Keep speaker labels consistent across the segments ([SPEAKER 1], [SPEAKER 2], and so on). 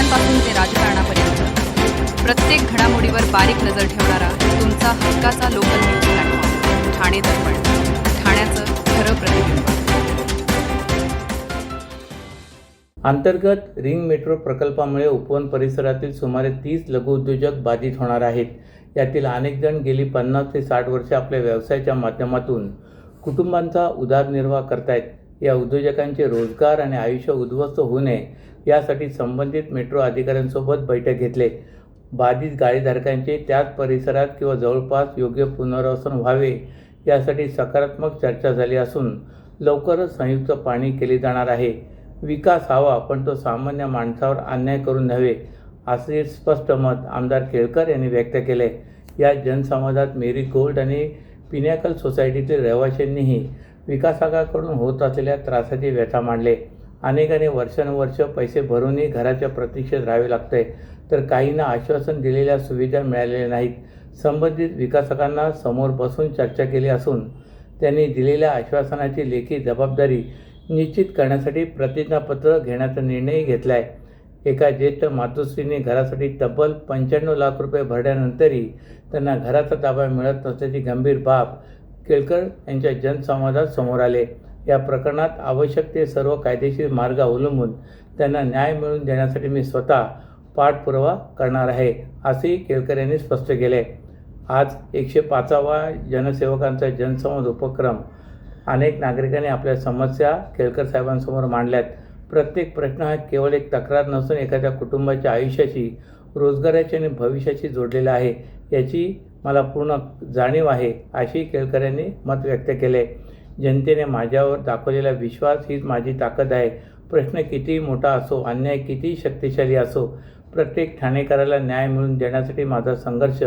[SPEAKER 1] घडामोडींपासून ते राजकारणापर्यंत प्रत्येक घडामोडीवर बारीक नजर ठेवणारा तुमचा हक्काचा लोकल न्यूज प्लॅटफॉर्म ठाणे दर्पण, ठाण्याचं खरं प्रतिबिंब.
[SPEAKER 2] अंतर्गत रिंग मेट्रो प्रकल्पामुळे उपवन परिसरातील सुमारे 30 लघुउद्योजक बाधित होणार आहेत. यातील अनेक जण गेली 50 ते 60 वर्षे आपल्या व्यवसायाच्या माध्यमातून कुटुंबांचा उदरनिर्वाह करतायत. या उद्योजकांचे रोजगार आणि आयुष्य उद्ध्वस्त होऊ नये यासाठी संबंधित मेट्रो अधिकाऱ्यांसोबत बैठक घेतले. बाधित गाडीधारकांचे त्याच परिसरात किंवा जवळपास योग्य पुनर्वसन व्हावे यासाठी सकारात्मक चर्चा झाली असून लवकरच संयुक्त पाहणी केली जाणार आहे. विकास हवा, पण तो सामान्य माणसावर अन्याय करून नव्हे, असे स्पष्ट मत आमदार केळकर यांनी व्यक्त केले. या जनसंवादात मेरी गोल्ड आणि पिनॅकल सोसायटीतील रहिवाशांनीही विकासकाकडून होत असलेल्या त्रासाची व्यथा मांडले. अनेकांनी वर्षानुवर्ष पैसे भरूनही घराच्या प्रतीक्षेत राहावे लागते, तर काहींना आश्वासन दिलेल्या सुविधा मिळालेल्या नाहीत. संबंधित विकासकांना समोर बसून चर्चा केली असून त्यांनी दिलेल्या आश्वासनाची लेखी जबाबदारी निश्चित करण्यासाठी प्रतिज्ञापत्र घेण्याचा निर्णय घेतला आहे. एका ज्येष्ठ मातोश्रीने घरासाठी तब्बल 95 लाख रुपये भरल्यानंतरही त्यांना घराचा ताबा मिळत नसल्याची गंभीर बाब केळकर यांच्या जनसंवादात समोर आले. या प्रकरणात आवश्यक ते सर्व कायदेशीर मार्ग अवलंबून त्यांना न्याय मिळवून देण्यासाठी मी स्वतः पाठपुरावा करणार आहे, असेही केळकर यांनी स्पष्ट केले. आज 105वा जनसेवकांचा जनसंवाद उपक्रम अनेक नागरिकांनी आपल्या समस्या केळकर साहेबांसमोर मांडल्यात. प्रत्येक प्रश्न हा केवळ एक तक्रार नसून एखाद्या कुटुंबाच्या आयुष्याशी, रोजगाराची आणि भविष्याशी जोडलेला आहे याची मला पूर्ण जाणीव आहे, अशी केळकर यांनी मत व्यक्त केले. जनतेने माझ्यावर दाखवलेला विश्वास हीच माझी ताकद आहे. प्रश्न कितीही मोठा असो, अन्याय कितीही शक्तिशाली असो, प्रत्येक ठाणेकराला न्याय मिळवून देण्यासाठी माझा संघर्ष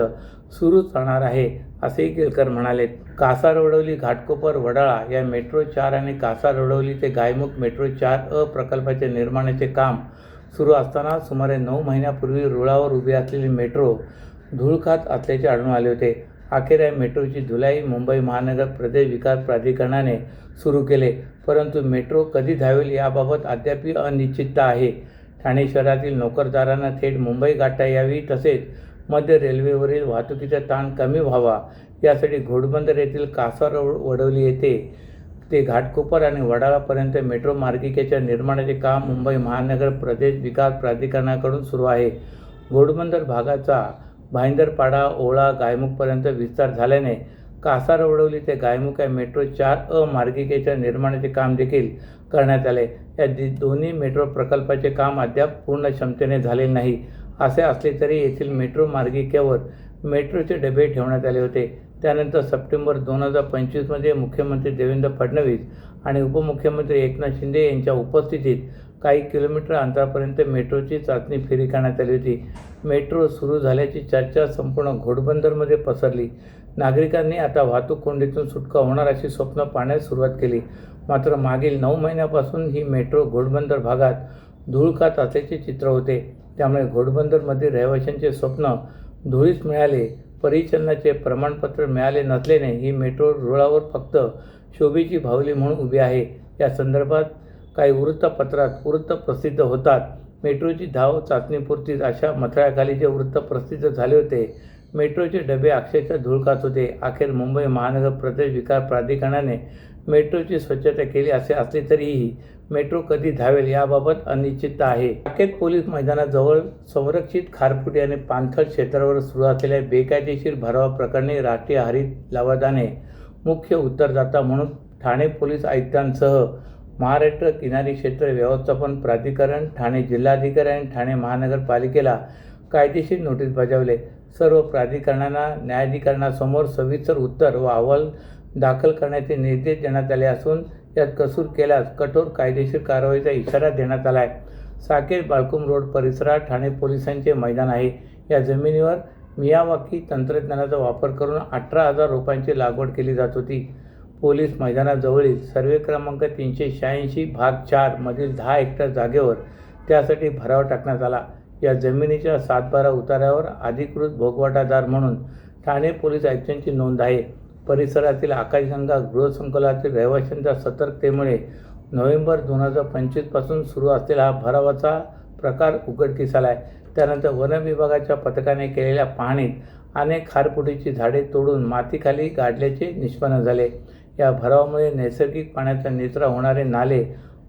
[SPEAKER 2] सुरूच राहणार आहे, असेही केळकर म्हणाले. कासारवडवली घाटकोपर वडाळा या मेट्रो 4 आणि कासारवडवली ते गायमुख मेट्रो 4 प्रकल्पाच्या निर्माणाचे काम सुरू असताना सुमारे 9 महिन्यापूर्वी रुळावर उभी असलेली मेट्रो धूळ खात असल्याचे आढळून आले होते. अखेर या मेट्रोची धुलाई मुंबई महानगर प्रदेश विकास प्राधिकरणाने सुरू केले, परंतु मेट्रो कधी धावेल याबाबत अद्याप अनिश्चितता आहे. ठाणे शहरातील नोकरदारांना थेट मुंबई गाठता यावी, तसेच मध्य रेल्वेवरील वाहतुकीचा ताण कमी व्हावा यासाठी घोडबंदर येथील कासारवडवली येथे ते घाटकोपर आणि वडाळापर्यंत मेट्रो मार्गिकेच्या निर्माणाचे काम मुंबई महानगर प्रदेश विकास प्राधिकरणाकडून सुरू आहे. घोडबंदर भागाचा भाईंदरपाडा, ओळा, गायमुखपर्यंत विस्तार झाल्याने कासारवडवली ते गायमुख या मेट्रो 4 मार्गिकेच्या निर्माणाचे काम देखील करण्यात आले. या दोन्ही मेट्रो प्रकल्पाचे काम अद्याप पूर्ण क्षमतेने झालेले नाही. असे असले तरी येथील मेट्रो मार्गिकेवर मेट्रोचे डबे ठेवण्यात आले होते. त्यानंतर सप्टेंबर 2025मध्ये मुख्यमंत्री देवेंद्र फडणवीस आणि उपमुख्यमंत्री एकनाथ शिंदे यांच्या उपस्थितीत काही किलोमीटर अंतरापर्यंत मेट्रोची चाचणी फेरी करण्यात आली होती. मेट्रो सुरू झाल्याची चर्चा संपूर्ण घोडबंदरमध्ये पसरली. नागरिकांनी आता वाहतूक कोंडीतून सुटका होणार अशी स्वप्न पाहण्यास सुरुवात केली. मात्र मागील 9 महिन्यापासून ही मेट्रो घोडबंदर भागात धूळ खात असल्याचे चित्र होते. त्यामुळे घोडबंदरमधील रहिवाशांचे स्वप्न धुळीस मिळाले. परिचालनाचे प्रमाणपत्र मिळाले नसल्याने ही मेट्रो रुळावर फक्त शोभेची बाहुली म्हणून उभी आहे. या संदर्भात काही वृत्तपत्रात वृत्त प्रसिद्ध होतात. मेट्रोची धाव चाचणीपुरतीच अशा मथळ्याखाली जे वृत्त प्रसिद्ध झाले होते. मेट्रोचे डबे अक्षरशः धूळ खात होते. अखेर मुंबई महानगर प्रदेश विकास प्राधिकरणाने मेट्रोची स्वच्छता केली. असे असले तरीही मेट्रो कधी धावेल याबाबत अनिश्चितता आहे. साकेत पोलीस मैदानाजवळ संरक्षित खारफुटी आणि पाणथळ क्षेत्रावर सुरू असलेल्या बेकायदेशीर भराव प्रकरणी राष्ट्रीय हरित लवादाने मुख्य उत्तरदाता म्हणून ठाणे पोलीस आयुक्तांसह महाराष्ट्र किनारी क्षेत्र व्यवस्थापन प्राधिकरण, ठाणे जिल्हाधिकारी आणि ठाणे महानगरपालिकेला कायदेशीर नोटीस बजावले. सर्व प्राधिकरणांना न्यायाधिकरणासमोर सविस्तर उत्तर व अहवाल दाखल करण्याचे निर्देश देण्यात आले असून यात कसूर केल्यास कठोर कायदेशीर कारवाईचा इशारा देण्यात आला आहे. साकेत बाळकुम रोड परिसरात ठाणे पोलिसांचे मैदान आहे. या जमिनीवर मियावाकी तंत्रज्ञानाचा वापर करून 18,000 रोपांची लागवड केली जात होती. पोलीस मैदानाजवळील सर्वे क्रमांक 386 भाग 4 मधील 10 हेक्टर जागेवर त्यासाठी भराव टाकण्यात आला. या जमिनीच्या 7-12 उतार्यावर अधिकृत भोगवाटादार म्हणून ठाणे पोलीस आयुक्तांची नोंद आहे. परिसरातील आकाशगंगा गृहसंकुलातील रहिवाशांच्या सतर्कतेमुळे नोव्हेंबर 2025 पासून सुरू असलेला हा भरावाचा प्रकार उघडकीस आला आहे. त्यानंतर वन विभागाच्या पथकाने केलेल्या पाहणीत अनेक खारफुटीची झाडे तोडून मातीखाली गाडल्याचे निष्पन्न झाले. या भरावामुळे नैसर्गिक पाण्याचा निचरा होणारे नाले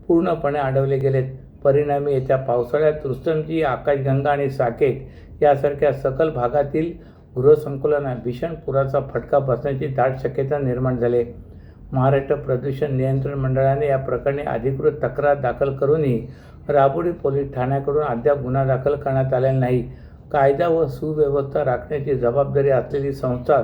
[SPEAKER 2] पूर्णपणे अडवले गेलेत. परिणामी येत्या पावसाळ्यात रुस्तमजी, आकाशगंगा आणि साकेत यासारख्या सखल भागातील गृहसंकुलांना भीषण पुराचा फटका बसण्याची दाट शक्यता निर्माण झाली. महाराष्ट्र प्रदूषण नियंत्रण मंडळाने या प्रकरणी अधिकृत तक्रार दाखल करूनही राबोडी पोलीस ठाण्याकडून अद्याप गुन्हा दाखल करण्यात आलेला नाही. कायदा व सुव्यवस्था राखण्याची जबाबदारी असलेली संस्था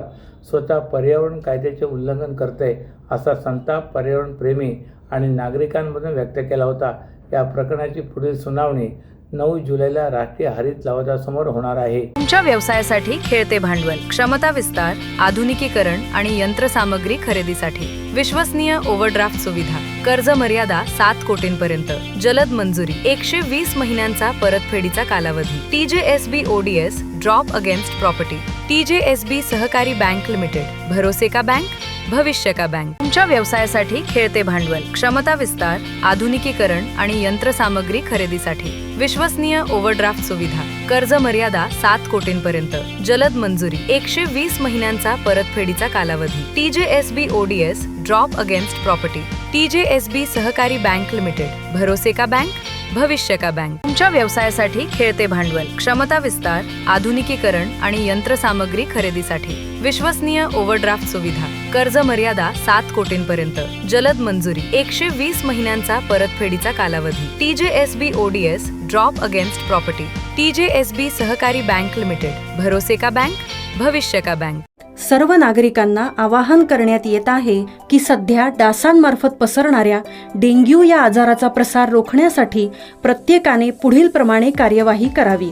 [SPEAKER 2] स्वतः पर्यावरण कायद्याचे उल्लंघन करते असा संताप पर्यावरणप्रेमी आणि नागरिकांमधून व्यक्त केला होता. या प्रकरणाची पुढील सुनावणी 9 जुलैला राष्ट्रीय हरित लवादासमोर होणार आहे.
[SPEAKER 1] तुमच्या व्यवसायासाठी खेळते भांडवल, क्षमता विस्तार, आधुनिकीकरण आणि यंत्रसामग्री खरेदीसाठी विश्वसनीय ओव्हरड्राफ्ट सुविधा, कर्ज मर्यादा 7 कोटींपर्यंत, जलद मंजुरी, 120 महिन्यांचा परतफेडीचा कालावधी, TJSB ODS drop against property, TJSB सहकारी बँक लिमिटेड, भरोसे का बँक, भविष्य का बँक. तुमच्या व्यवसायासाठी खेळते भांडवल, क्षमता विस्तार, आधुनिकीकरण आणि यंत्रसामग्री खरेदीसाठी विश्वसनीय ओव्हरड्राफ्ट सुविधा, कर्ज मर्यादा 7 कोटींपर्यंत, जलद मंजुरी, 120 महिन्यांचा परतफेडीचा कालावधी, TJSB ODS drop against property, TJSB सहकारी बँक लिमिटेड, भरोसे का बँक, भविष्य का बँक. तुमच्या व्यवसायासाठी खेळते भांडवल, क्षमता विस्तार, आधुनिकीकरण आणि यंत्रसामग्री खरेदीसाठी विश्वसनीय ओव्हरड्राफ्ट सुविधा, कर्ज मर्यादा 7 कोटींपर्यंत, जलद मंजुरी, 120 महिन्यांचा परतफेडीचा कालावधी, TJSB ODS drop against property, TJSB सहकारी बँक लिमिटेड, भरोसे का बँक, भविष्य का बँक.
[SPEAKER 3] सर्व नागरिकांना आवाहन करण्यात येत आहे की सध्या डासांमार्फत पसरणाऱ्या डेंग्यू या आजाराचा प्रसार रोखण्यासाठी प्रत्येकाने पुढील प्रमाणे कार्यवाही करावी.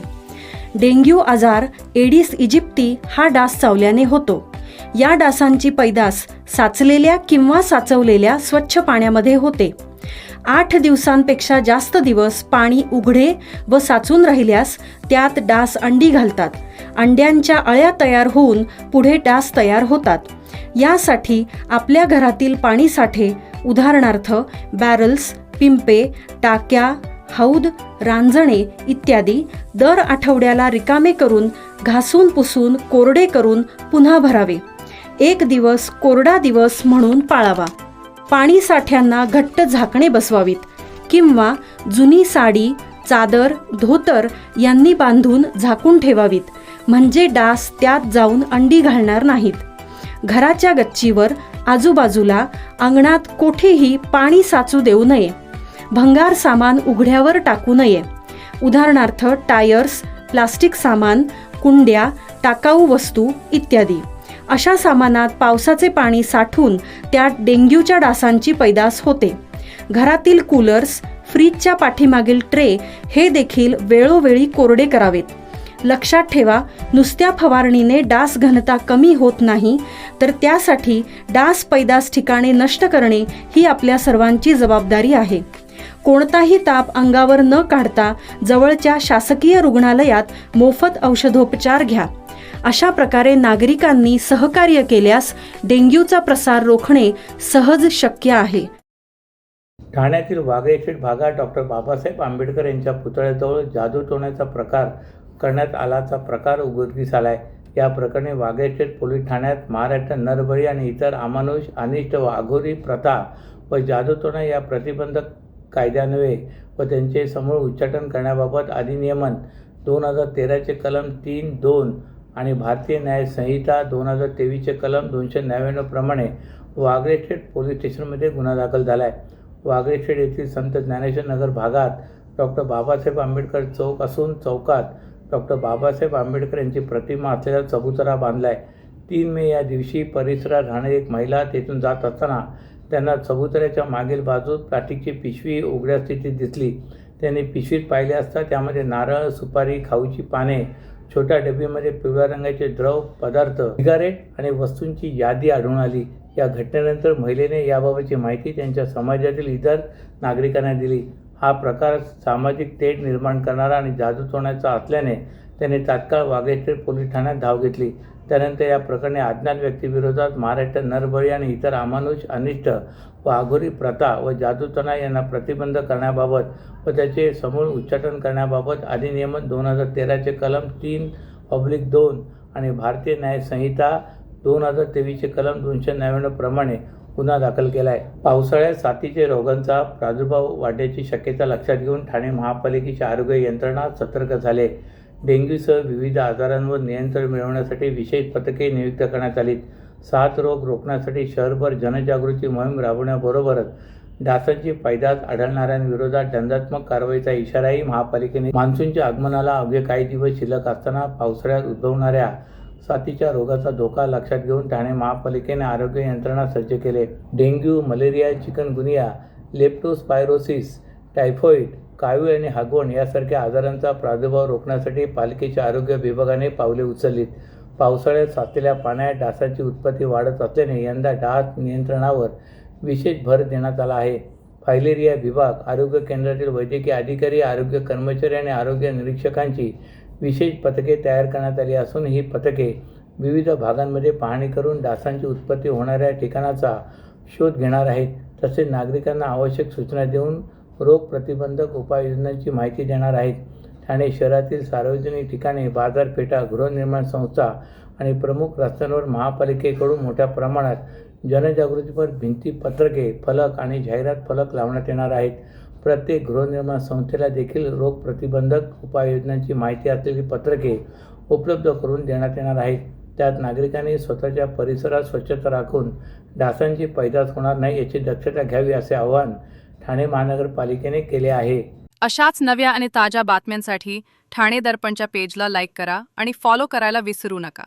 [SPEAKER 3] डेंग्यू आजार एडिस इजिप्ती हा डास चावल्याने होतो. या डासांची पैदास साचलेल्या किंवा साचवलेल्या स्वच्छ पाण्यामध्ये होते. 8 दिवसांपेक्षा जास्त दिवस पाणी उघडे व साचून राहिल्यास त्यात डास अंडी घालतात. अंड्यांच्या अळ्या तयार होऊन पुढे डास तयार होतात. यासाठी आपल्या घरातील पाणीसाठे उदाहरणार्थ बॅरल्स, पिंपे, टाक्या, हौद, रांजणे इत्यादी दर आठवड्याला रिकामे करून घासून पुसून कोरडे करून पुन्हा भरावे. 1 दिवस कोरडा दिवस म्हणून पाळावा. पाणी साठ्यांना घट्ट झाकणे बसवावीत किंवा जुनी साडी, चादर, धोतर यांनी बांधून झाकून ठेवावीत, म्हणजे डास त्यात जाऊन अंडी घालणार नाहीत. घराच्या गच्चीवर, आजूबाजूला, अंगणात कोठेही पाणी साचू देऊ नये. भंगार सामान उघड्यावर टाकू नये. उदाहरणार्थ टायर्स, प्लास्टिक सामान, कुंड्या, टाकाऊ वस्तू इत्यादी. अशा सामानात पावसाचे पाणी साठून त्यात डेंग्यूच्या डासांची पैदास होते. घरातील कूलर्स, फ्रीजच्या पाठीमागील ट्रे हे देखील वेळोवेळी कोरडे करावेत. लक्षात ठेवा, नुसत्या फवारणीने डास घनता कमी होत नाही, तर त्यासाठी डास पैदास ठिकाणे नष्ट करणे ही आपल्या सर्वांची जबाबदारी आहे. कोणताही ताप अंगावर न काढता जवळच्या शासकीय रुग्णालयात मोफत औषधोपचार घ्या. अशा प्रकारे नागरिकांनी सहकार्य केल्यास डेंग्यूचा प्रसार रोखणे सहज शक्य आहे.
[SPEAKER 2] ठाण्यातील वाघेशेठ भागात डॉक्टर बाबासाहेब आंबेडकर यांच्या पुतळ्याजवळ जादू टोण्याचा प्रकार करण्यात आल्याचा प्रकार उघडकीस आला आहे. या प्रकरणी वाघेशेठ पोलीस ठाण्यात महाराष्ट्र नरबळी आणि इतर अमानुष, अनिष्ट व अघोरी प्रथा व जादूटोणा या प्रतिबंधक कायद्यान्वये व त्यांचे समूळ उच्चाटन करण्याबाबत अधिनियमन 2013चे कलम 3(2) आणि भारतीय न्याय संहिता 2023चे कलम 299 प्रमाणे वाघेशेठ पोलीस स्टेशनमध्ये गुन्हा दाखल झाला आहे. वाघेशेठ येथील संत ज्ञानेश्वर नगर भागात डॉक्टर बाबासाहेब आंबेडकर चौक असून चौकात डॉक्टर बाबासाहेब आंबेडकर यांची प्रतिमा असलेला चबुतरा बांधला आहे. 3 मे या दिवशी परिसरात राहणारी एक महिला तेथून जात असताना त्यांना चबुतऱ्याच्या मागील बाजूस प्लास्टिकची पिशवी उघड्या स्थितीत दिसली. त्यांनी पिशवीत पाहिले असता त्यामध्ये नारळ, सुपारी, खाऊची पाने, छोट्या डबीमध्ये पिवळ्या रंगाचे द्रव पदार्थ, सिगारेट आणि वस्तूंची यादी आढळून आली. या घटनेनंतर महिलेने याबाबतची माहिती त्यांच्या समाजातील इतर नागरिकांना दिली. हा प्रकार सामाजिक तेढ निर्माण करणारा आणि जादू टोण्याचा असल्याने त्याने तात्काळ वाघेशेठ पोलीस ठाण्यात धाव घेतली. त्यानंतर या प्रकरणी अज्ञात व्यक्तीविरोधात महाराष्ट्र नरबळी आणि इतर अमानुष अनिष्ट व आघोरी प्रथा व जादूटोणा यांना प्रतिबंध करण्याबाबत व त्याचे समूळ उच्चाटन करण्याबाबत अधिनियम 2013 कलम 3/2 आणि भारतीय न्याय संहिता 2023 कलम 299 प्रमाणे गुन्हा दाखल केला आहे. पावसाळ्यात साथीचे रोगांचा प्रादुर्भाव वाढण्याची शक्यता लक्षात घेऊन ठाणे महापालिकेची आरोग्य यंत्रणा सतर्क झाले. डेंग्यूसह विविध आजारांवर नियंत्रण मिळवण्यासाठी विशेष पथके नियुक्त करण्यात आलीत. साथ रोग रोखण्यासाठी शहरभर जनजागृती मोहीम राबवण्याबरोबरच डासांची पैदास आढळणाऱ्यांविरोधात दंडात्मक कारवाईचा इशाराही महापालिकेने मान्सूनच्या आगमनाला अवघे काही दिवस शिल्लक असताना पावसाळ्यात उद्भवणाऱ्या साथीच्या रोगाचा धोका लक्षात घेऊन ठाणे महापालिकेने आरोग्य यंत्रणा सज्ज केले. Dengue, malaria, chikungunya, leptospirosis, typhoid, कावीळ आणि हागवण यासारख्या आजारांचा प्रादुर्भाव रोखण्यासाठी पालिकेच्या आरोग्य विभागाने पावले उचललीत. पावसाळ्यात साचलेल्या पाण्यात डासांची उत्पत्ती वाढत असल्याने यंदा डास नियंत्रणावर विशेष भर देण्यात आला आहे. फायलेरिया विभाग, आरोग्य केंद्रातील वैद्यकीय अधिकारी, आरोग्य कर्मचारी आणि आरोग्य निरीक्षकांची विशेष पथके तयार करण्यात आली असून ही पथके विविध भागांमध्ये पाहणी करून डासांची उत्पत्ती होणाऱ्या ठिकाणाचा शोध घेणार आहेत. तसेच नागरिकांना आवश्यक सूचना देऊन रोग प्रतिबंधक उपाययोजनांची माहिती देणार आहेत. ठाणे शहरातील सार्वजनिक ठिकाणी, बाजारपेठा, गृहनिर्माण संस्था आणि प्रमुख रस्त्यांवर महापालिकेकडून मोठ्या प्रमाणात जनजागृतीपर भिंती, पत्रके, फलक आणि जाहिरात फलक लावण्यात येणार आहेत. प्रत्येक गृहनिर्माण संस्थेला देखील रोग प्रतिबंधक उपाययोजनांची माहिती असलेली पत्रके उपलब्ध करून देण्यात येणार आहेत. त्यात नागरिकांनी स्वतःच्या परिसरात स्वच्छता राखून डासांची पैदास होणार नाही याची दक्षता घ्यावी असे आवाहन ठाणे महानगरपालिकेने केले आहे.
[SPEAKER 1] अशाच नव्या आणि ताज्या बातम्यांसाठी ठाणे दर्पणच्या पेजला लाईक करा आणि फॉलो करायला विसरू नका.